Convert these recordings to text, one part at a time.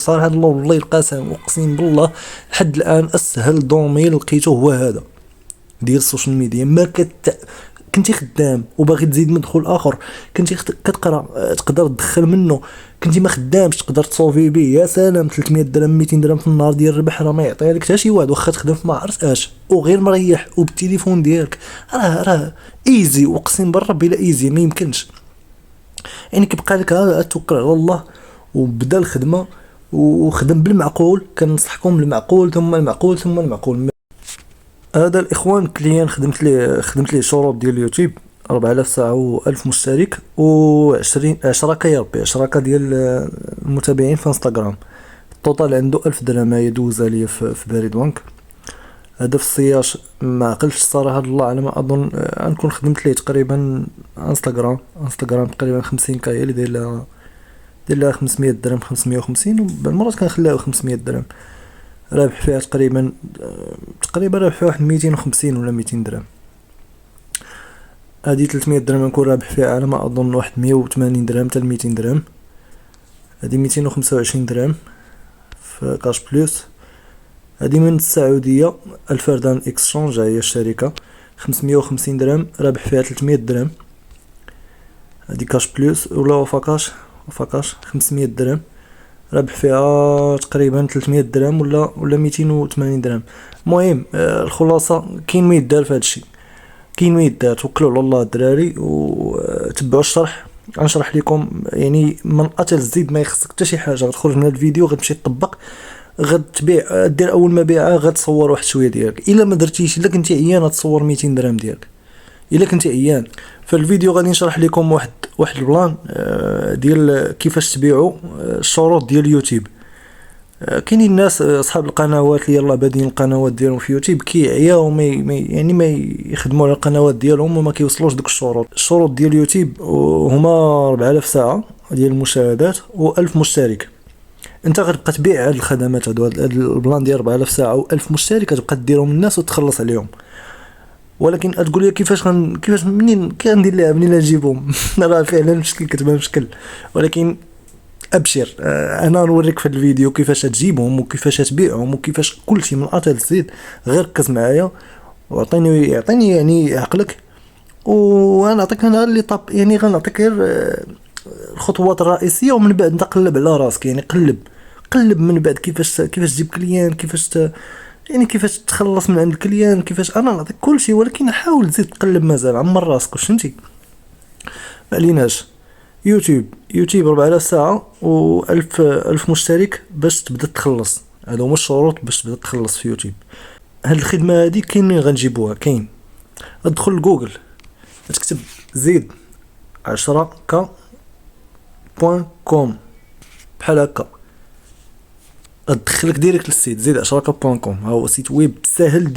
صراحة الله والله القسم اقسم بالله لحد الان اسهل دومين لقيته هو هذا ديال السوشيال ميديا. ما كنتي خدام وباغي تزيد مدخول اخر، كنتي كتقرا تقدر تدخل منه، كنتي ما خدامش تقدر تصوفي به. يا سلام 300 درهم 200 درهم في النهار ديال الربح راه ما يعطيها لك حتى شي واحد واخا تخدم في ما عرفت اش وغير مريح وبالتليفون ديالك. راه ايزي اقسم بالرب الا ايزي ما يمكنش. يعني كيبقى لك توكل على الله وبدا الخدمه وخدم بالمعقول. كنصحكم بالمعقول ثم المعقول ثم المعقول. هذا الاخوان كليان خدمت ليه شروط ديال اليوتيوب 4000 ساعه و1000 مشترك و20 شراكه يا ربي شراكه ديال المتابعين في انستغرام. التوتال عنده 1000 درهم هي دوزها ليا في باريد بنك. هذا في السياج ما عقلتش الصراحه الله على ما اظن غنكون خدمت ليه تقريبا انستغرام تقريبا 50 كا هي اللي داير لها 500 درهم 550 وبالمرات كنخليها 500 درهم. رابح فيها تقريبا رابح فيها واحد 250 ولا 200 درهم. هادي 300 درهم نكون رابح فيها على ما اظن واحد 180 درهم حتى 200 درهم. هادي 225 درهم في كاش بلوس. هادي من السعوديه الفردان اكسشونج هي الشركه 550 درهم رابح فيها 300 درهم. هادي كاش بلوس ولا وفاكاش 500 درهم رابح فيها تقريبا 300 درهم ولا 280 درهم. المهم الخلاصه كاين ما يدار في هادشي، كاين ما يدار. توكلوا على الله الدراري وتبعوا الشرح. غنشرح لكم يعني من اتى الزيد ما يخصك حتى شي حاجه. غتخرج من هذا الفيديو غتمشي تطبق غتبيع دير اول ما بيعه غتصور واحد شويه ديالك. الا ما درتيش الا كنتي عيان غتصور 200 درهم ديالك الا كنتي عيان. فالفيديو غادي نشرح لكم واحد البلان ديال كيفاش تبيعوا الشروط ديال اليوتيوب. كاينين الناس اصحاب القنوات اللي يلاه بادين القنوات ديالهم في يوتيوب كيعياو يعني ما يخدموا على القنوات ديالهم وما كيوصلوش ديك الشروط ديال اليوتيوب هما 4000 ساعه ديال المشاهدات و1000 مشترك. انت غتبقى تبيع هاد الخدمات هاد البلان ديال 4000 ساعه و1000 مشترك غتبقى ديرهم للناس وتخلص عليهم. ولكن تقول لي كيفاش منين كندير ليها منين نجيبهم راه فعلا مشكل كتبان مشكل. ولكن ابشر انا نوريك في الفيديو كيفاش تجيبهم وكيفاش تبيعهم وكيفاش كلشي من اتى للزيد. غير ركز معايا وعطيني يعني عقلك وانا نعطيك انا اللي طاب يعني غنعطيك غير الخطوات الرئيسيه ومن بعد نقلب على راسك. يعني قلب من بعد كيفاش تجيب كليان يعني كيفاش تخلص من عند الكليان كيفاش. انا نعطيك كل شيء ولكن حاول تزيد تقلب مازال عمر راسك واش فهمتي. ما عليناش. يوتيوب 4000 ساعه و1000 مشترك باش تبدا تخلص. هادو هما الشروط باش تبدا تخلص في يوتيوب. هاد الخدمه هادي كاين منين غنجيبوها؟ كاين ادخل لجوجل تكتب زيد 10k.com بحال هكا ادخلك ديريكت للسيت زيد 10k.com. ها هو سيت ويب سهل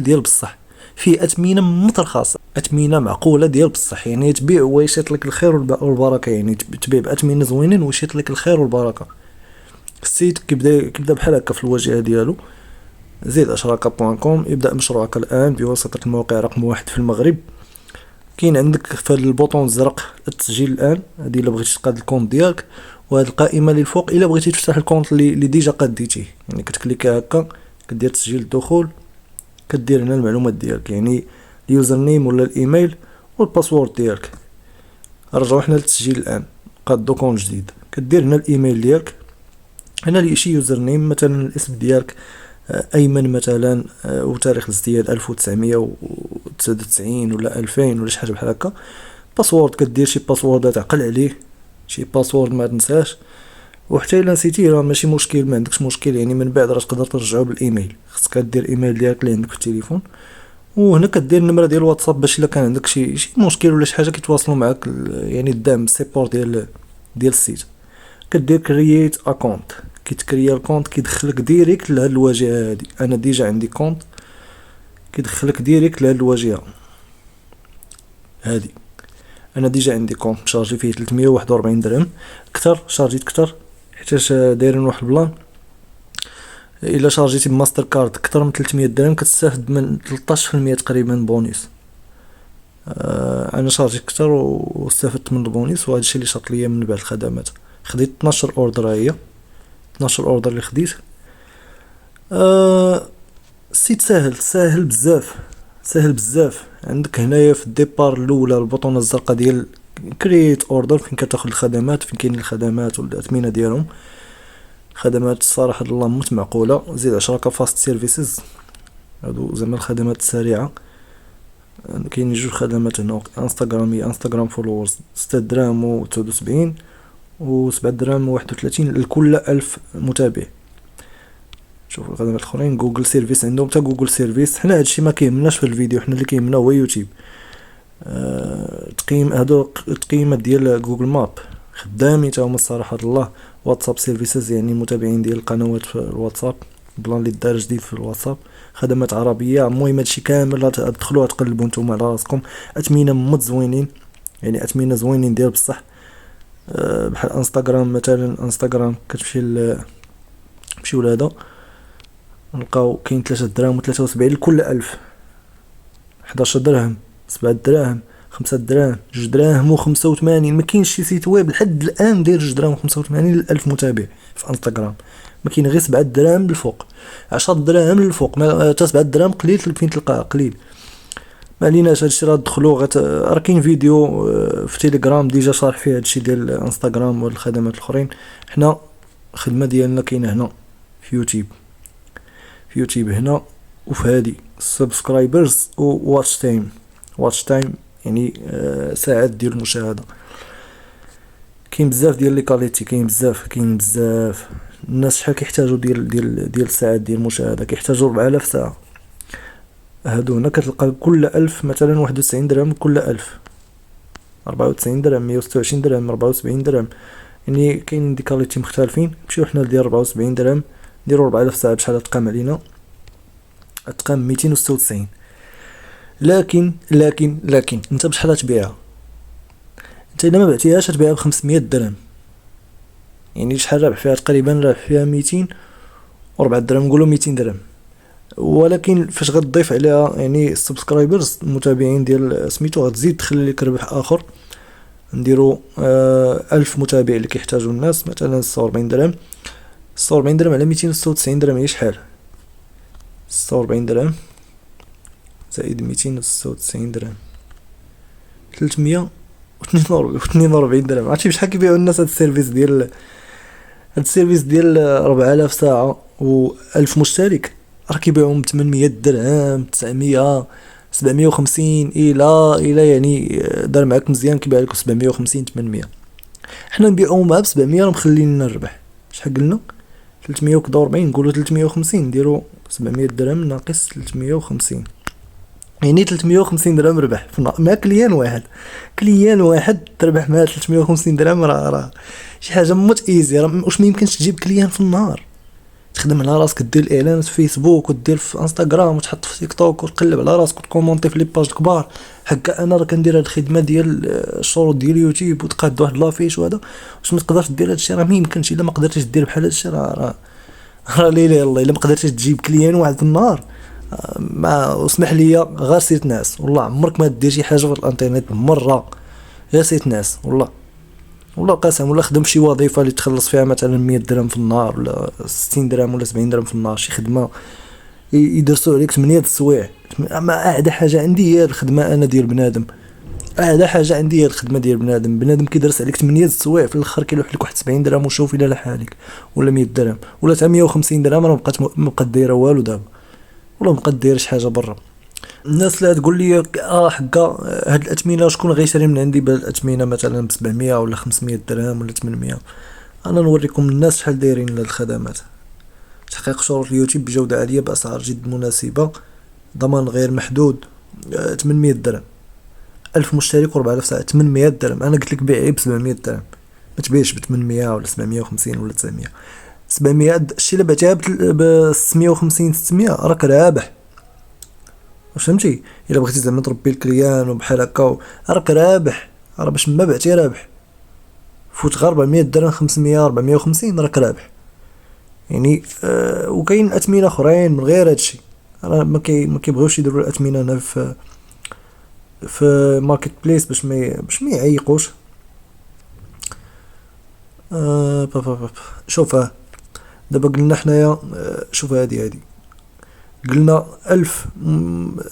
ديال بصح فيه اثمنه مترخصه اثمنه معقوله ديال بصح. يعني تبيع ويشيط لك الخير والبركه. يعني تبيع باثمنه زوينين ويشيط لك الخير والبركه. السيت كيبدا بحال هكا في الواجهه ديالو زيد 10k.com. يبدا مشروعك الان بواسطه الموقع رقم 1 في المغرب. كاين عندك في البوطون الزرق التسجيل الان. هذه الا بغيتي تقاد الكونت ديالك وهاد القائمه اللي الفوق الا بغيتي تفتح الكونت اللي ديجا قاديتيه. يعني كتكليكي هكا كدير تسجيل الدخول كدير هنا المعلومات ديالك يعني اليوزر نيم ولا الايميل والباسورد ديالك. رجعوا حنا للتسجيل الان قادو كونت جديد. كدير هنا الايميل ديالك هنا لي شي يوزر نيم مثلا الاسم ديالك ايمن مثلا وتاريخ الازدياد 1999 ولا 2000 ولا شي حاجه بحال هكا. باسورد كدير شي باسورد تعقل عليه شي باسورد ما تنساش. وحتى الا نسيتيه راه ماشي مشكل ما عندكش مشكل. يعني من بعد راه تقدر ترجعو بالايميل. خصك دير ايميل ديالك اللي عندك في التليفون وهنا كدير النمره ديال الواتساب باش الا كان عندك شي مشكل ولا شي حاجه كيتواصلوا معاك يعني الدعم السيبور ديال السيت. كدير كرييت اكونت كيتكريا الكونت كيدخلك ديريكت لهاد الواجهه هادي. انا ديجا عندي كونت كيدخلك ديريكت لهاد الواجهه هادي. انا ديجا عندي كونت مشارجي فيه 341 درهم كثر شارجيت كثر حيتاش دايرين واحد البلان. الا شارجيتي بماستر كارد اكثر من 300 درهم كتستافد من 13% تقريبا بونيس. انا شارجيت كثر واستفدت من البونيس وهذا الشيء اللي شرط ليا من بعد الخدمات. خديت 12 اوردر هي 12 اوردر اللي خديت. السيت ساهل بزاف، ساهل بزاف. عندك هنايا في الديبار الاولى البطونه الزرقاء ديال كرييت اوردر، فين كتاخد الخدمات، فين كاين الخدمات والاثمنه ديالهم. خدمات الصراحه الله مت معقوله. زيد 10 كفاست سيرفيسز، هادو زعما الخدمات السريعه. كاين جوج خدمات هنا، انستغرام فولورز 6 دراهم و 79 و 7 دراهم و 31 لكل 1000 متابع. شوفوا الخدمات الاخرين. جوجل سيرفيس عندهم حتى جوجل سيرفيس. حنا هادشي ما كيهمناش في الفيديو، حنا اللي كيهمنا هو يوتيوب. تقييم هادو التقييمات ديال جوجل ماب خدامين تا هما الصراحه الله. واتساب سيرفيسز يعني متابعين ديال القنوات في الواتساب، بلان اللي دار جديد في الواتساب. خدمات عربيه. المهم هادشي كامل تدخلوا تقلبوا نتوما على راسكم. اثمنه مت زوينين، يعني اثمنه زوينين ديال بصح. بحال انستغرام مثلا، انستغرام كتمشي نمشيو لهذا نلقاو كاين 3 دراهم و 73 لكل 1000. 11 درهم، 7 دراهم، 5 دراهم، 2 دراهم و 85. ما كاينش شي سيت ويب لحد الان داير 2 دراهم و 85 ل1000 متابع في انستغرام. ما كاين غير 7 دراهم للفوق، 10 دراهم للفوق. حتى 7 دراهم قليل فين تلقاه قليل. ما عليناش هادشي راه دخلوا راه كاين فيديو في تيليجرام ديجا شارح فيه هادشي ديال انستغرام والخدمات الاخرين. حنا الخدمه ديالنا كاينه هنا في يوتيوب. في يوتيوب هنا وفي هادي سبسكرايبرز و واتش تايم يعني ساعات ديال المشاهده. كاين بزاف ديال لي كاليتي، كاين بزاف الناس شحال كيحتاجوا ديال الساعات ديال المشاهده. كيحتاجوا 4000 ساعه. هادو هنا كتلقى كل 1000 مثلا 91 درهم كل 1000، 94 درهم، 126 درهم، 74 درهم. يعني كاين دي كاليتي مختلفين. نمشيو حنا لديال 74 درهم نديرو 4000 ساعه بشحال تقام علينا؟ تقام 296. لكن انت بشحال تبيعها؟ انت الا ما بعتيهاش تبيعها ب 500 درهم. يعني شحال رابح فيها؟ تقريبا رابح فيها 204 درهم، نقولوا 200 درهم. ولكن فاش غتضيف عليها يعني السبسكرايبرز المتابعين ديال سميتو غتزيد تخلي لك ربح اخر. نديرو 1000 متابع اللي كيحتاجوا الناس مثلا 46 درهم. 46 درهم على 296 درهم هي شحال؟ 46 درهم زائد 296 درهم 342 درهم. عرفتي بشحال كيبيعوا الناس هاد السيرفيس ديال 4000 ساعه و 1000 مشترك؟ راه كيبيعوهم ب 800 درهم، 900، 750 الى يعني دار معاك مزيان كيبيع لك 750 800. حنا نبيعوهم ب 700 راه مخلين لنا الربح. شحال قلنا؟ 340. نقولوا 350 نديرو 700 درهم ناقص 350 يعني 350 درهم ربح مع كليان واحد تربح مع 350 درهم. راه شي حاجه موت ايزي. راه واش ما يمكنش تجيب كليان في النهار؟ تخدم على راسك، دير الاعلانات في فيسبوك ودير في انستغرام وتحط في تيك توك وتقلب على راسك وتكومونتي في لي باج كبار. هكا انا راه كندير هاد الخدمه ديال الشروط ديال يوتيوب وتقاد واحد لافيش وهذا. واش ما تقدرش دير هادشي؟ راه ما يمكنش. الا ما قدرتيش دير بحال هادشي راه ليلى يلا. الا ما قدرتيش تجيب كليان واحد في النهار ما اسمح لي غير سيت ناس. والله عمرك ما دير شي حاجه في الانترنت مره غير سيت ناس. والله قسم. ولا خدم شي وظيفه اللي تخلص فيها مثلا 100 درهم في النهار ولا 60 درهم ولا 70 درهم في النهار. شي خدمه يدرسوا عليك 8 السوايع. ما اعدى حاجه عندي هي الخدمه انا ديال بنادم. اعلى حاجه عندي هي الخدمه ديال بنادم كيدرس عليك 8 السوايع في الاخر كيلوح لك واحد 70 درهم وشوف الى لحالك، ولا 100 درهم ولا 150 درهم. راه ما بقات دايره والو دابا، ولا بقات دايره شي حاجه برا. الناس لا تقول لي حقا هاد الاثمنه شكون غيشري من عندي بالاثمنه مثلا ب 700 ولا 500 درهم ولا 800. انا نوريكم الناس شحال دايرين هاد الخدمات. تحقيق شروط اليوتيوب بجوده عاليه باسعار جد مناسبه، ضمان غير محدود. 800 درهم 1000 مشترك و4000 ساعه. 800 درهم. انا قلت لك بيعي ب 700 درهم، ما تبيعش ب 800 ولا 750 ولا 900. 700 الشيء اللي بعتها ب 650 600 راك رابح. فهمتي؟ الا بغيتي زعما تربي الكليان وبحال هكا راك رابح. راه باش ما بعتي رابح. فوت غير 400 درهم 500 450 راك رابح يعني. وكاين اثمنه اخرين من غير هادشي. راه ما كيبغيوش يديروا الاثمنه هنا في ماركت بليس باش ما يعيقوش. شوف دابا قلنا حنايا شوف هادي قلنا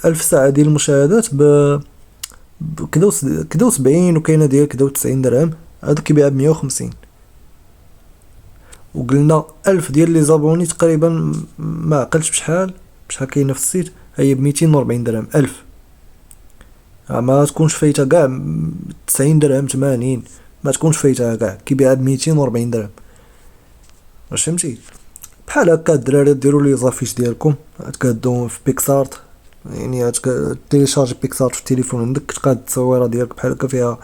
1000 ساعة ديال المشاهدات كدا و70 وكاينه ديال كدا و90 درهم، هذا كيبيع ب150. وقلنا 1000 ديال لي زابوني تقريبا ما عقلتش بشحال كاينه في السيت، هي ب240 درهم. 1000 ما تكونش فايته كاع 90 درهم 80، ما تكونش فايتها كاع، كيبيع ب240 درهم. واش فهمتي؟ بحال هكا الدراري ديروا لي زافيش ديالكم، تقادوهم في بيكسارت، يعني تيليشارجي بيكسارت في التليفون عندك، تقاد التصويره ديالك بحال هكا فيها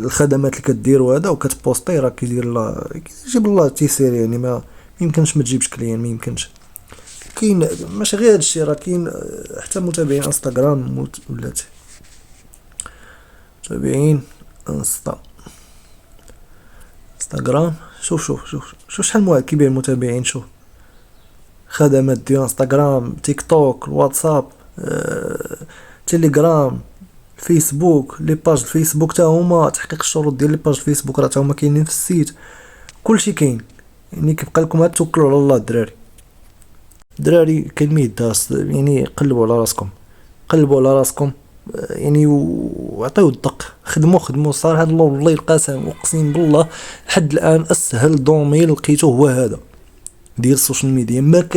الخدمات اللي كدير وهذا، وكتبوستي راه كيدير الله يجيب الله تيسير. يعني ما يمكنش ما تجيبش كليان، ما يمكنش. كاين ماشي غير هادشي، راه كاين حتى متابعين انستغرام ولات متابعين انستغرام. شوف شحال واحد كيبيع المتابعين. شوف خدمات ديال انستغرام، تيك توك، الواتساب، تيليجرام، فيسبوك. لي باج الفيسبوك تا هما تحقيق الشروط ديال لي باج الفيسبوك راه تا هما كاينين في السيت، كلشي كاين. يعني كيبقى لكم غير توكلوا على الله. الدراري كاين ما يداس، يعني قلبوا على راسكم يعني وعطيو الدق، خدموا صراحه. الله والله القسم اقسم بالله لحد الان اسهل دومين لقيته هو هذا ديال السوشيال ميديا. ما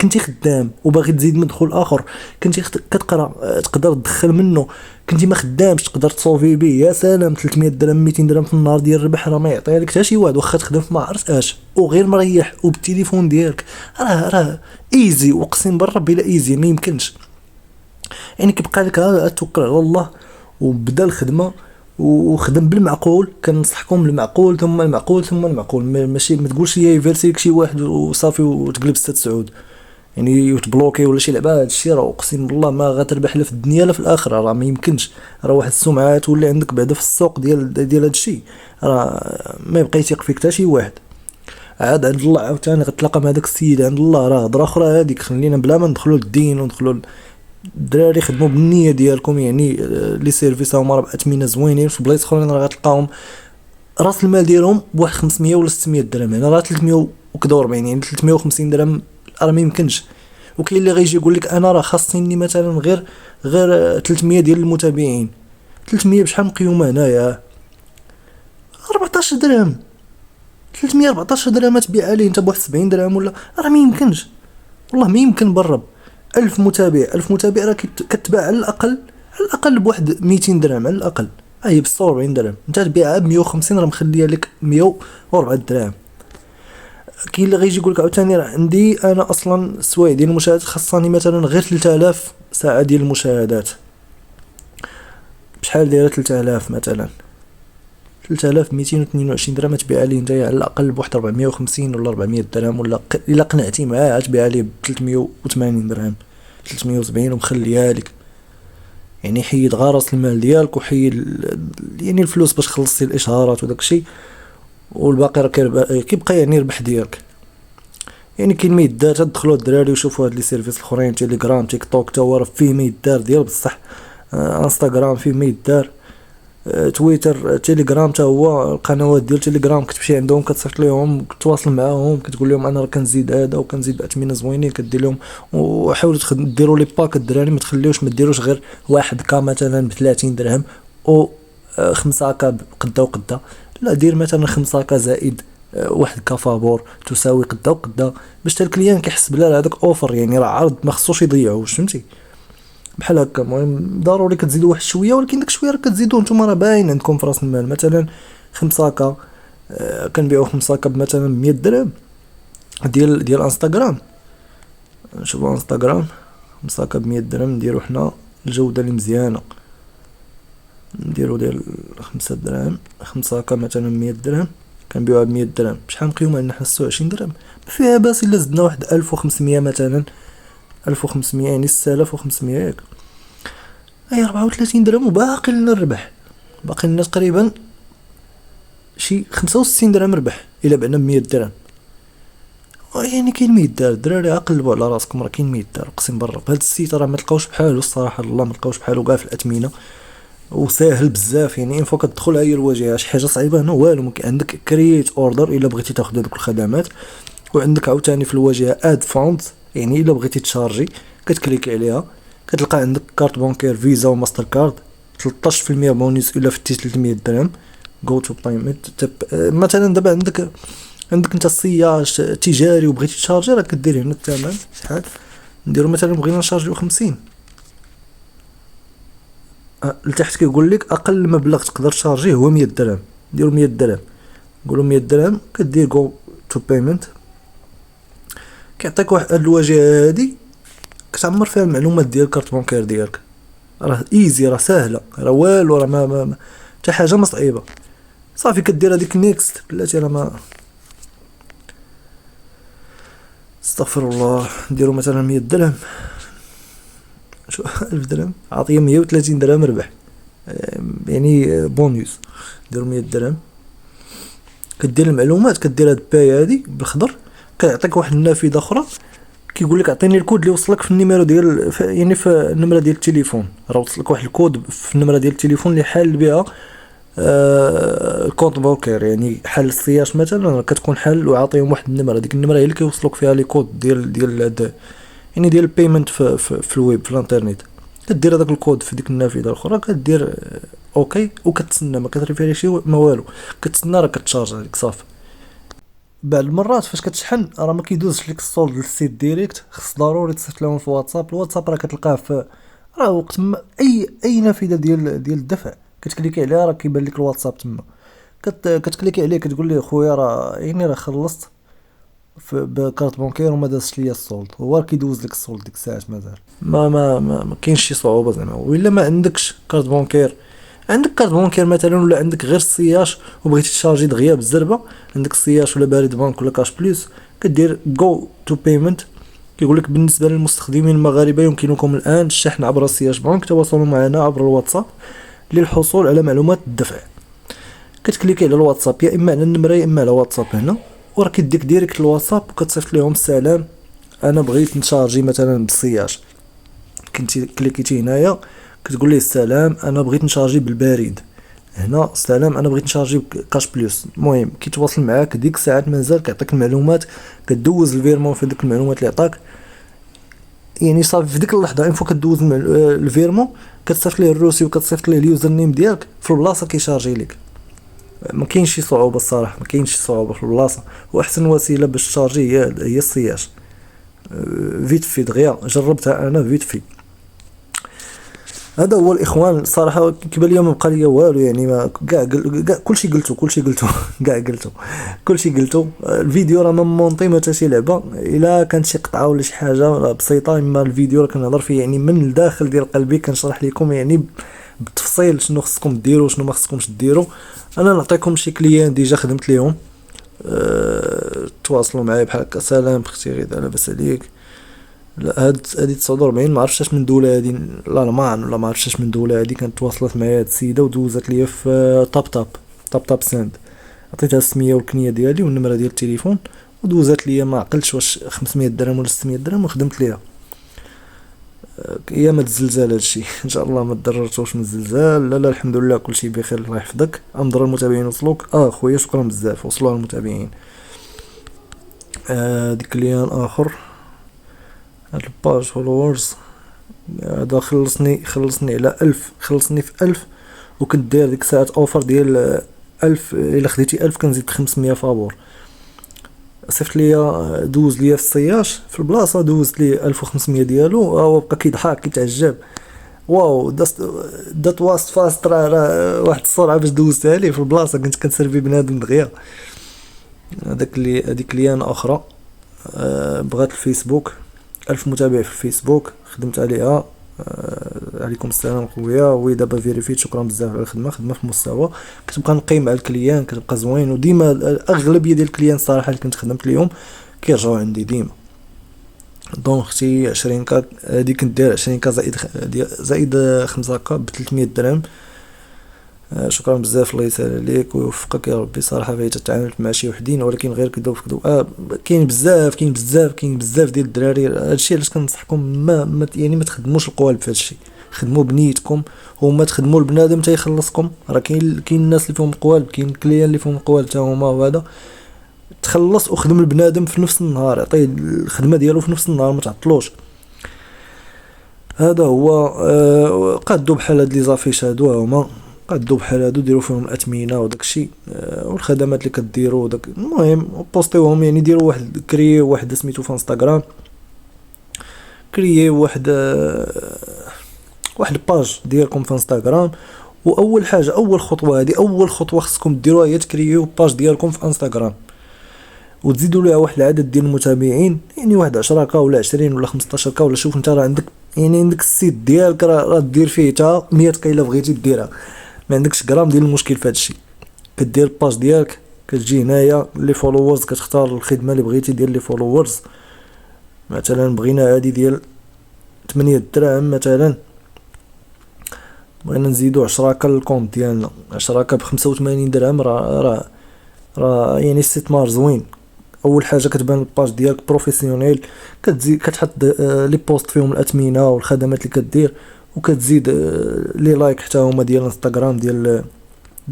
كنتي خدام وباغي تزيد مدخول اخر، كنتي كتقرا تقدر تدخل منه، كنتي ما خدامش تقدر تصوفي به. يا سلام 300 درهم 200 درهم في النهار ديال الربح راه ما يعطيها لك حتى شي واحد، واخا تخدم في ما عرفت اش وغير مريح وبالتليفون ديالك. راه ايزي، اقسم بالرب الا ايزي ما يمكنش. يعني كيبقى لك توكل على الله وبدا الخدمه وخدم بالمعقول. كنصحكم بالمعقول ثم المعقول ماشي ما تقولش لي يفيرسيك شي واحد وصافي وتقلب 6 سعود يعني وتبلوكي ولا شي لعبه. هادشي راه اقسم بالله ما غتربح لا في الدنيا لا في الاخره، راه ما يمكنش. راه واحد السمعه تولي عندك بعدا في السوق ديال هادشي، راه ما يبقى يثيق فيك حتى شي واحد. عاد عند الله عاوتاني غتلاقى مع داك السيد عند الله، راه هضره اخرى هذيك. خلينا بلا ما ندخلوا للدين وندخلوا الدراري خدموا بالنيه ديالكم. يعني لي سيرفيس هما راه باثمنه زوينين، في بلايص اخرين راه غتلقاهم راس المال ديالهم بواحد 500 ولا 600 درهم، يعني راه 340 يعني 350 درهم راه ما يمكنش. وكاين اللي غيجي يقول لك انا راه خاصني مثلا غير 300 ديال المتابعين. 300 بشحال مقيومه هنايا؟ 14 درهم. 314 درهم تبيع عليه انت بواحد 70 درهم ولا؟ راه ما يمكنش، والله ما يمكن بالرب. 1000 متابع راه كتباع على الاقل بواحد 200 درهم على الاقل. هي ب 46 درهم انت تبيعها ب 150، راه مخليها لك 104 دراهم. كاين اللي غيجي يقول لك عاوتاني راه عندي انا اصلا السوايع ديال المشاهدات خاصني مثلا غير 3000 ساعه ديال المشاهدات. بشحال دايره 3000 مثلا؟ 3222 درهم تبيع عليه نتايا على الاقل بواحد 450 ولا 400 درهم، ولا الا قنعتي معاه تبيع عليه ب 380 درهم 370 ومخليها لك. يعني حيد غارس المال ديالك وحيد يعني الفلوس باش خلصتي الاشهارات وداك الشيء، والباقي راه كيبقى يعني ربح ديالك. يعني كاين ما يدار. تدخلوا الدراري وشوفوا هاد لي سيرفيس الاخرين، تيليجرام، تيك توك، تا هو راه فيه ما يدار ديال بصح. انستغرام فيه ما يدار، تويتر، تيليجرام تا هو القنوات ديال تيليجرام كتمشي عندهم كتصيفط لهم كتواصل معاهم كتقول لهم انا راه كنزيد هذا وكنزيد باثمنه زوينين كدير لهم. وحاولوا ديروا لي باك الدراري، ما ديروش غير واحد كا مثلا ب 30 درهم او 5 كا قدا وقدا، لا دير مثلا 5 كا زائد واحد كافابور تساوي قدا وقدا باش تا الكليان كيحس بلا هذاك اوفر، يعني راه عرض ما خصوش يضيعوش فهمتي بحال هكا. المهم ضروري كتزيدوا واحد شويه، ولكن داك شويه راه كتزيدوه نتوما، راه باين عندكم في راس المال. مثلا 5 كا كنبيعوا 5 كا مثلا 100 درهم ديال انستغرام. نشوفوا انستغرام 5 كا ب 100 درهم، نديروا حنا الجوده اللي مزيانه، نديروا ديال 5 دراهم. 5 كا مثلا 100 درهم كنبيعوها ب 100 درهم، شحال مقيومه عندنا حنا 26 درهم. ما فيها باس الا زدنا واحد 1500 مثلا 1500 يعني 6500 ياك، اي 34 درهم وباقي لنا الربح. باقي لنا تقريبا شي 65 درهم ربح الا بعنا ب 100 درهم. يعني كاين ما يدار الدراري، قلبوا على راسكم، راه كاين ما يدار اقسم بالله. هاد السيت راه ما تلقاوش بحالو الصراحه، الله ما تلقاوش بحالو كاع في الاثمنه، وساهل بزاف. يعني ان فوق تدخل هي الواجهه شي حاجه صعيبه هنا والو. عندك كرييت اوردر الا بغيتي تاخذ هذوك الخدمات، وعندك عاوتاني في الواجهه اد فونت، يعني الا بغيتي تشارجي كتكليكي عليها كتلقى عندك كارت بانكير فيزا وماستر كارد 13% بونيس الا فتي 300 درهم. جو تو بايمنت مثلا دابا عندك انت السياج تجاري وبغيتي تشارجي راه كدير هنا الثمن شحال نديرو مثلا بغينا نشارجيو 50 لتحت كيقول لك اقل مبلغ تقدر تشارجيه هو 100 درهم. نديرو 100 درهم نقولوا 100 درهم كدير جو تو بايمنت كيعطيك واحد الواجهه هادي كتعمر فيها المعلومات ديال الكارت بانكير ديالك. راه ايزي راه ساهله راه والو راه ما حتى حاجه ما صعيبه. صافي كدير هذيك نيكست بلاتي راه ما استغفر الله. نديرو مثلا 100 درهم شو 1000 درهم عطيه 130 درهم ربح يعني بونيس. نديرو 100 درهم كدير المعلومات كدير هاد الباي هادي بالخضر كيعطيك واحد النافذه اخرى كيقول لك اعطيني الكود اللي وصلك في النيميرو ديال يعني في النمره ديال التليفون. راه وصلك واحد الكود في النمره ديال التليفون اللي حال بها الكونت بانكير يعني حل السياش مثلا كتكون حل وعاطيهم واحد النمره. ديك النمره هي اللي كيوصلوك فيها لي كود ديال يعني ديال البيمنت في الويب في الانترنت. كدير هذاك الكود في ديك النافذه الاخرى كدير اوكي وكتسنى ما كتريفيريشي ما والو كتسنى راه كتشارج هذيك صافي. بعض المرات فاش كتشحن راه ما كيدوزش ليك الصولد للسيت ديريكت خص ضروري تصيفط لهم في الواتساب راه كتلقاه في راه وقت ما اي نافذه ديال الدفع كتكليكي عليها راه كيبان لك الواتساب تما كتكليكي عليه كتقول ليه خويا راه يعني راه خلصت بكارت بانكير وما دازش ليا الصولد هو كيدوز لك الصولد ديك الساعات مازال ما كاينش شي صعوبه زعما. وإلا ما عندكش كارت بانكير عندك كارت بانكير مثلا ولا عندك غير السياش وبغيتي تشارجي دغيا بالزربه عندك السياش ولا باريد بانك ولا كاش بليس كدير جو تو بايمنت كيقول لك بالنسبه للمستخدمين المغاربه يمكنكم الان الشحن عبر السياش بانك تواصلوا معنا عبر الواتساب للحصول على معلومات الدفع. كتكليكي على الواتساب يا اما على النمره يا اما على واتساب هنا وراه كيديك ديريكت الواتساب وكتصيفط لهم السلام انا بغيت نشارجي مثلا بالسياش كنتي كليكيتي هنايا كتقول ليه السلام انا بغيت نشارجي بالبريد هنا السلام انا بغيت نشارجي بكاش بلس. المهم كيتواصل معاك ديك الساعات مازال كيعطيك المعلومات كدوز الفيرمون في ديك المعلومات اللي عطاك يعني صافي في ديك اللحظه انفو كدوز الفيرمون كتصيفط ليه الروسي وكتصيفط ليه اليوزر نيم ديالك في البلاصه كيشارجي لك. ما كاينش شي صعوبه الصراحه ما كاينش شي صعوبه في البلاصه واحسن وسيله باش تشارجي هي السياش فيت في دغيا جربتها انا فيت في. هذا هو الاخوان الصراحه كيبان لي ما بقى ليا والو يعني ما كاع كلشي قلتو كلشي قلتو الفيديو راه ما مونطي ما حتى شي لعبه الا كانت شي قطعه ولا شي حاجه بسيطه اما الفيديو راه كنهضر فيه يعني من الداخل ديال قلبي كنشرح لكم يعني بالتفصيل شنو خصكم ديروا شنو ما خصكمش ديروا. انا نعطيكم شي كليان ديجا خدمت ليهم تواصلوا معايا بحال هكا سلام اختي غدا لاباس عليك لا هادي 49 ما عرفتش من دوله هادي الالمان ولا ما عرفتش من دوله هادي كانت تواصلت معايا هاد السيده ودوزت ليا في طاب ساند عطيتها السميه والكنيه ديالي والنمره ديال التليفون ودوزت ليا ما عقلتش واش 500 درهم ولا 600 درهم وخدمت ليها. ايام الزلزال هادشي ان شاء الله ما تضررتوش من الزلزال. لا الحمد لله كلشي بخير الله يحفظك. امضر المتابعين وصلوك خويا شكرا بزاف وصلوا المتابعين. ديك كليان اخر هاد الباج فولورز هذا خلصني على 1000 خلصني في 1000 وكنت داير ديك الساعات اوفر ديال 1000 الا خديتي 1000 كنزيد 500 فابور. صيفط ليا دوز ليا في السياش في البلاصه دوز لي 1500 ديالو هو بقى كيضحك كيتعجب واو دات واست فاست راه واحد السرعه باش دوزتها لي في البلاصه كنت كنسرفي بنادم دغيا. هذيك ليانه اخرى بغات الفيسبوك 1000 متابع في الفيسبوك خدمت عليها عليكم السلام خويا وي دابا فيريفيت شكرا بزاف على الخدمه في المستوى كتبقى نقيم على الكليان كتبقى زوين وديما الاغلبيه ديال الكليان صراحه اللي كنت خدمت ليهم كيرجعوا عندي ديما. دونك اختي 20 كا هادي كنت داير 20 كا زائد 5 كا ب 300 درهم. شكرا بزاف الله يسهل عليك ويوفقك يا ربي. صراحه فايت تعاملت مع شي وحدين ولكن غير كذوب كاين بزاف ديال الدراري. هادشي علاش كنصحكم ما يعني ما تخدموش القوالب في هادشي خدموا بنيتكم وما تخدموا البنادم حتى يخلصكم. راه كاين الناس اللي فيهم القوالب كاين الكليان اللي فيهم القوالب حتى هما وهذا تخلص وخدم البنادم في نفس النهار، عطيه الخدمه ديالو في نفس النهار، ما تعطلوش. هذا هو. قادو بحال هاد لي زافيش هادو هما، قادو بحال هادو ديروا فيهم الاثمنه وداكشي، والخدمات اللي كديروا وداك. المهم بوستيوهم، يعني ديروا واحد كريي واحد سميتو في انستغرام، كريي واحد الباج ديالكم في انستغرام. واول حاجه، اول خطوه، هذه اول خطوه خصكم ديروها، هي تكرييو باج ديالكم في انستغرام، وتزيدوا ليها واحد العدد ديال المتابعين، يعني واحد 10 ولا 20 ولا 15 ولا شوف انت راه عندك، يعني عندك السيت ديالك راه دير فيه حتى 100 الا بغيتي ديرها، ما عندكش غرام ديال المشكل في هذا الشيء. كدير الباج ديالك، كتجي هنايا لي فولورز، كتختار الخدمه اللي بغيتي ديال لي فولورز. مثلا بغينا هذه ديال 8 دراهم مثلا، بغينا نزيدو 10 الكونت ديالنا، 10 ب 85 درهم، راه يعني استثمار زوين. اول حاجه كتبان الباج ديالك بروفيسيونيل، كتزيد كتحط لي بوست فيهم الاثمنه والخدمات اللي كدير، وكتزيد لي لايك حتى هما ديال انستغرام ديال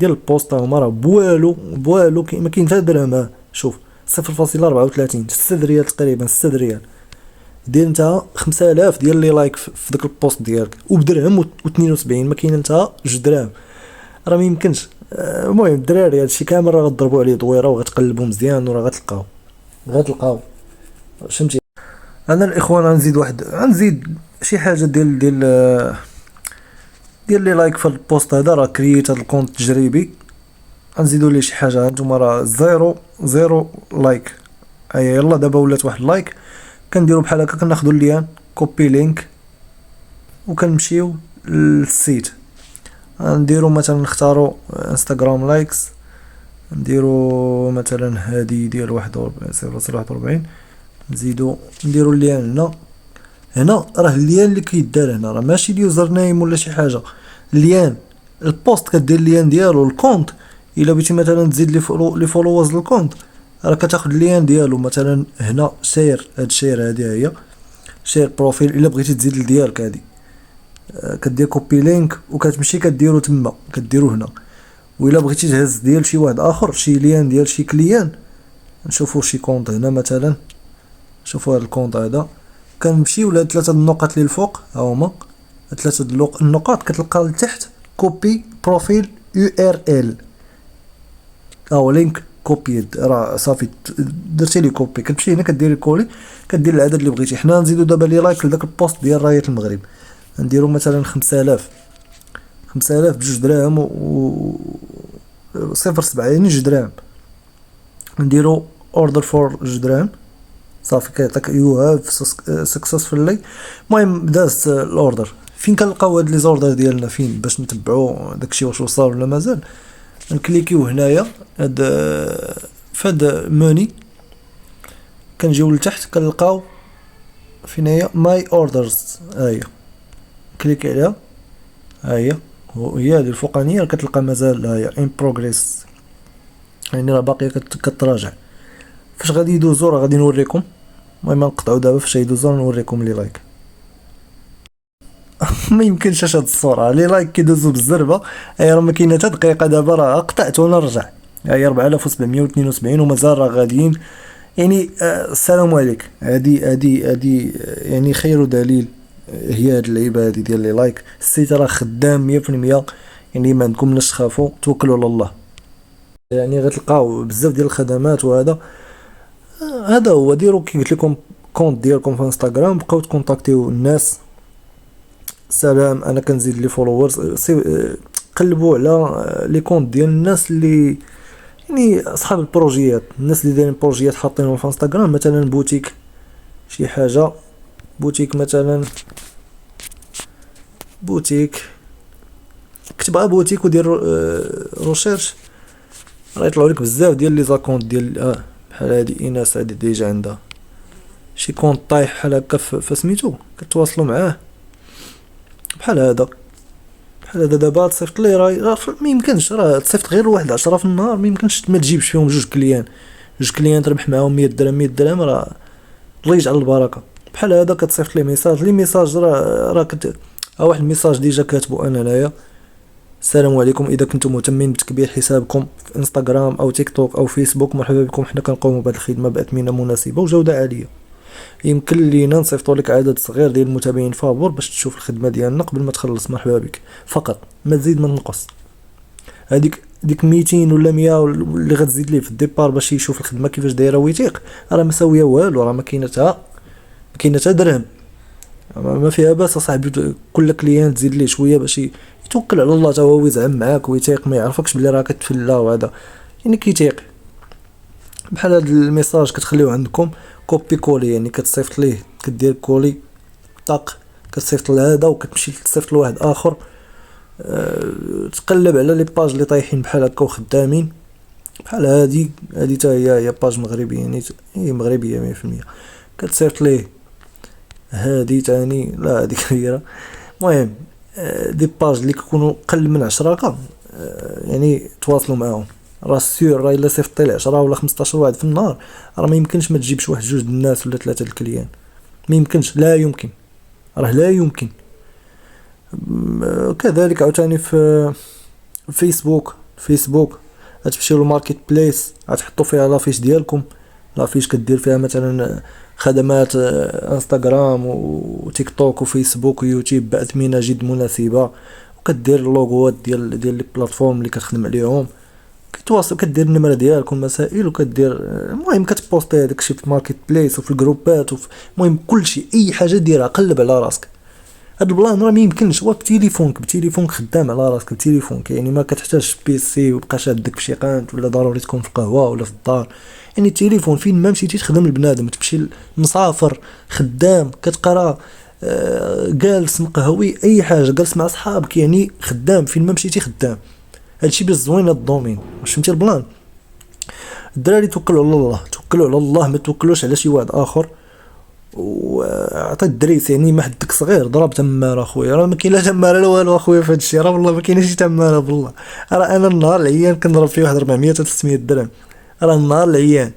البوست هما راه بوالو ما كاين حتى درهم. شوف 0.34 6 ريال تقريبا، 6 ريال. دير انت 5000 ديال لي لايك في داك البوست ديالك، وبدرهم و72 ما كاين انت 2 دراهم، راه ما يمكنش. المهم الدراري هادشي كامل راه غضربوا عليه دويره، وغتقلبوا مزيان وراه غتلقاو فهمتي. انا الاخوان غنزيد شي حاجه ديال لي لايك في البوست هذا. راه كرييت هذا الكونت تجريبي، غنزيدوا ليه شي حاجه. هانتوما راه زيرو لايك، اي يلا دابا ولات واحد لايك. كنديروا بحال هكا، كناخذوا اللين كوبي لينك وكنمشيو للسيت. نديروا مثلا نختاروا انستغرام لايكس، نديروا مثلا هذه ديال 41 نزيدوا نديروا اللين هنا راه اللين اللي كيدار هنا راه ماشي اليوزر نيم ولا شي حاجه، اللين البوست كدير اللين ديالو الكونت. الا بغيتي مثلا تزيد لي فولوورز للكونت، راه كتاخذ اللين ديالو مثلا هنا شير، هاد شير هذه هي شير بروفيل. الا بغيتي تزيد لديالك هذه كدير كوبي لينك وكتمشي كديرو تما، كديرو هنا. وإلا بغيتي تهز ديال شي واحد اخر، شي لين ديال شي كليان، نشوفوا شي كونط هنا مثلا، شوفوا هذا الكونط هذا، كنمشيو لهاد 3 النقط اللي الفوق، ها هما 3 النقاط، كتلقى لتحت كوبي بروفيل يو ار ال، او لينك كوبيد. راه صافي درتي لي كوبي، كتمشي هنا كدير كولي، كدير العدد اللي بغيتي. حنا نزيدو دابا لي لايك لداك البوست ديال رايه المغرب، نديرو مثلا 5000 ب2 دراهم و 0.7 يعني 2 دراهم. نديرو اوردر فور 2 دراهم، صافي كيعطيك يو هاف سكسسفولي. المهم دازت الاوردر. فين كنلقاو هاد لي زوردر ديالنا؟ فين باش نتبعو داكشي واش وصل ولا مازال؟ نكليكيو هنايا هاد فهاد موني، كنجيو لتحت كنلقاو فين هي ماي اوردرز، هاهي كليكي عليها، هاهي هي هادي الفوقانيه كتلقى مازال هاهي ان بروغريس، يعني راه باقيه كتراجع. فاش غادي يدوزو راه غادي نوريكم. المهم نقطعو دابا فاش يدوزو نوريكم لي لايك. ما يمكنش هاد الصوره لي لايك كيدوزو بالزربه. هي راه ما كاينه حتى دقيقه دابا، راه قطعت ونرجع. هي 4772 ومازال راه غاديين. يعني السلام عليك. هادي يعني خير دليل هي هاد اللعيبه هادي ديال لي لايك. السيت راه خدام 100%، يعني ما عندكمش تخافوا، توكلوا على الله. يعني غتلقاو بزاف ديال الخدمات. وهذا هذا هو. ديروا كي قلت لكم كونت ديالكم في انستغرام، بقاو تكونتاكتيو الناس. سلام انا كنزيد لي فولورز، قلبوا على لي كونت ديال الناس اللي يعني اصحاب البروجيات، الناس اللي دايرين بروجيات حاطينهم في انستغرام. مثلا بوتيك، شي حاجه بوتيك مثلا، بوتيك كتبها بوتيك ودير روشيرش، راه يطلعوا لك بزاف ديال لي زاكونت ديال بحال هادي ايناس. هادي ديجا عندها شي كونط طايح بحال هكا فسميتو، كتواصلوا معاه بحال هذا دابا تصيفط ليه. راه ما يمكنش، راه تصيفط غير واحد 10 في النهار، ما يمكنش ما تجيبش فيهم 2 كليان تربح معاهم 100 درهم 100 درهم. راه الله يجعل البركه. بحال هذا كتصيفط ليه ميساج، راه واحد الميساج ديجا كاتبو انا هنايا، السلام عليكم. اذا كنتم مهتمين بتكبير حسابكم في انستغرام او تيك توك او فيسبوك، مرحبا بكم. حنا كنقوموا بهذه الخدمه باثمنه مناسبه وجوده عاليه. يمكن لينا نصيفطوا لك عدد صغير ديال المتابعين فابور باش تشوف الخدمه ديالنا قبل ما تخلص. مرحبا بك، فقط ما تزيد ما تنقص. ديك 200 ولا 100 اللي غتزيد ليه في الديبار باش يشوف الخدمه كيفاش دايره ويتيق، راه ما ساويه والو، راه ما كاينه حتى درهم. ما فيها باس اصاحبي. كل كليان تزيد ليه شويه باش يتوكل على الله، تا هو يزعم معاك ويتيق، ما يعرفكش بلي راه كتفلا وهذا، يعني كيتيق. بحال هاد الميساج كتخليوه عندكم كوبي كولي، يعني كتصيفط ليه، كدير كولي طاق، كتصيفط لهذا وكتمشي تصيفط لواحد اخر. تقلب على لي باج اللي طايحين بحال هكا وخدامين بحال هادي تا هي باج مغربيه، يعني هي مغربيه 100%. كتصيفط ليه هادي تاني، لا هادي كبيره. المهم دي باج اللي كيكونوا قل من 10 يعني تواصلوا معاهم. راه سيور، راه الا صيفطتي ل 10 ولا 15 واحد في النهار، راه ما يمكنش ما تجيبش واحد جوج د الناس ولا ثلاثه د الكليان. ما يمكنش، لا يمكن، راه لا يمكن. كذلك عاوتاني في فيسبوك غتمشيو للماركت بليس، غتحطوا فيها لافيش ديالكم. لافيش كدير فيها مثلا خدمات انستغرام وتيك توك وفيسبوك ويوتيوب باثمنه جد مناسبه، وكدير اللوغوات ديال لي بلاتفورم اللي كتخدم عليهم. كتواصل، كدير النمره ديالكم مسائل، وكدير المهم كتبوستي هذاك الشيء في ماركت بليس وفي الجروبات المهم كلشي، اي حاجه ديرها قلب على راسك. هاد البلان راه ميمكنش هو بتليفونك خدام على راسك بتليفونك، يعني ما كتحتاجش بيسي وبقى شادك في شي قانت ولا ضروري تكون في القهوه ولا في الدار. يعني التليفون فين ما مشيتي تخدم البنادم، تمشي مسافر خدام كتقرا جالس مقهوي اي حاجه، جالس مع صحابك، يعني خدام فين ما مشيتي خدام. هادشي باش زوين هاد الدومين. واش فهمتي البلان؟ الدراري توكلوا على الله، ما توكلوش على شي واحد اخر. وعطيت الدريس، يعني ما حدك صغير ضرب تماره اخويا، راه ما كاين لا تماره لا والو اخويا في هادشي، راه والله ما كاينه شي تماره بالله. راه انا النهار العيان كنضرب فيه واحد 400 حتى 300 درهم، راه النهار العيان.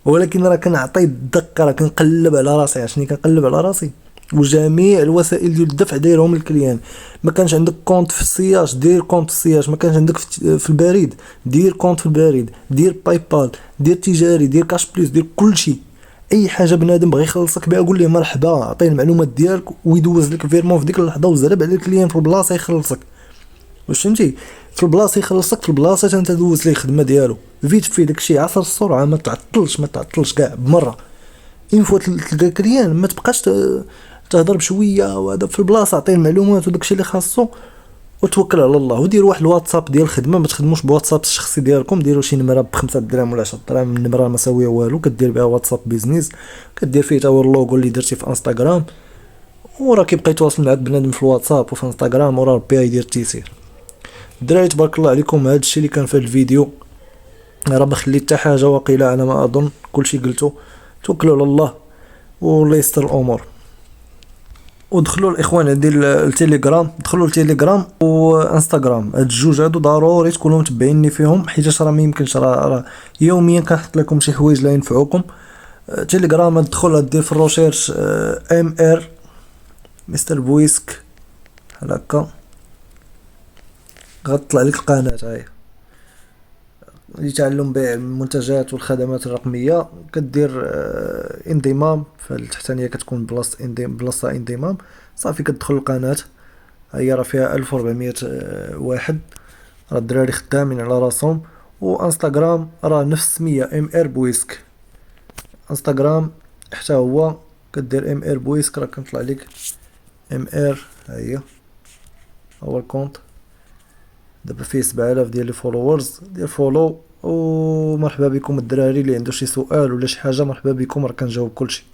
ولكن راه كنعطي الدق، راه كنقلب على راسي. عشان كنقلب على راسي، وجميع الوسائل ديال الدفع دايرهم الكليان. ما كانش عندك كونت في السياج، دير كونت في السياج. ما كانش عندك في البريد، دير كونت في البريد. دير باي بال، دير تجاري، دير كاش بليس، دير كلشي. اي حاجه بنادم بغى يخلصك بها قول ليه مرحبا، عطيه المعلومات ديالك ويدوز لك فيرمون في ديك اللحظه، وزرب على الكليان في البلاصه يخلصك. واش فهمتي؟ في البلاصه يخلصك، في البلاصه انت دوز ليه الخدمه ديالو فيت في داكشي عصر السرعه. ما تعطلش كاع بمره. اين فوا تلقى الكليان ما تبقاش تهضر بشويه، وهذا في البلاصه عطيه المعلومات وداكشي اللي خاصو، وتوكل على الله. ودير واحد الواتساب ديال الخدمه، ما تخدموش بواتساب الشخصي ديالكم. ديروا شي نمره ب5 درهم ولا 10 دراهم، النمره ما ساويه والو، كدير بها واتساب بيزنس، كدير فيه تا هو اللوغو اللي درتي في انستغرام، وراه كيبقى يتواصل معك بنادم في الواتساب وفي انستغرام، وراه ربي يدير التيسير. الدراري تبارك الله عليكم. هذا الشيء اللي كان في الفيديو، راه ما خليت حتى حاجه وقيله على ما اظن، كلشي قلتو. توكلوا على الله والله يستر الامور. ودخلوا الاخوان عندي التليجرام، دخلوا التليجرام وانستغرام، هاد الجوج هادو ضروري تكونوا متبعيني فيهم، حيت راه ما يمكنش، راه يوميا كنحط لكم شي حوايج لا ينفعوكم. تليجرام تدخل دير في الروشيرش ام ار مستر بويسك بحال هكا، غتطلع لك القناه هاهي لتعلم بيع المنتجات والخدمات الرقميه. كدير انضمام، فالتحتانيه كتكون بلاصه انضمام. صافي كتدخل القناه، هي راه فيها 1400 واحد، راه الدراري خدامين على راسهم. وانستغرام راه نفس السميه ام ار بويسك. انستغرام حتى هو كدير ام ار بويسك، راه كنطلع لك ام ار، ها هي هو الكونت. دابا فيه 7000 ديال لي فولورز، دير فولو. ومرحبا بكم الدراري، اللي عنده شي سؤال ولا شي حاجه مرحبا بكم، راه كنجاوب كلشي.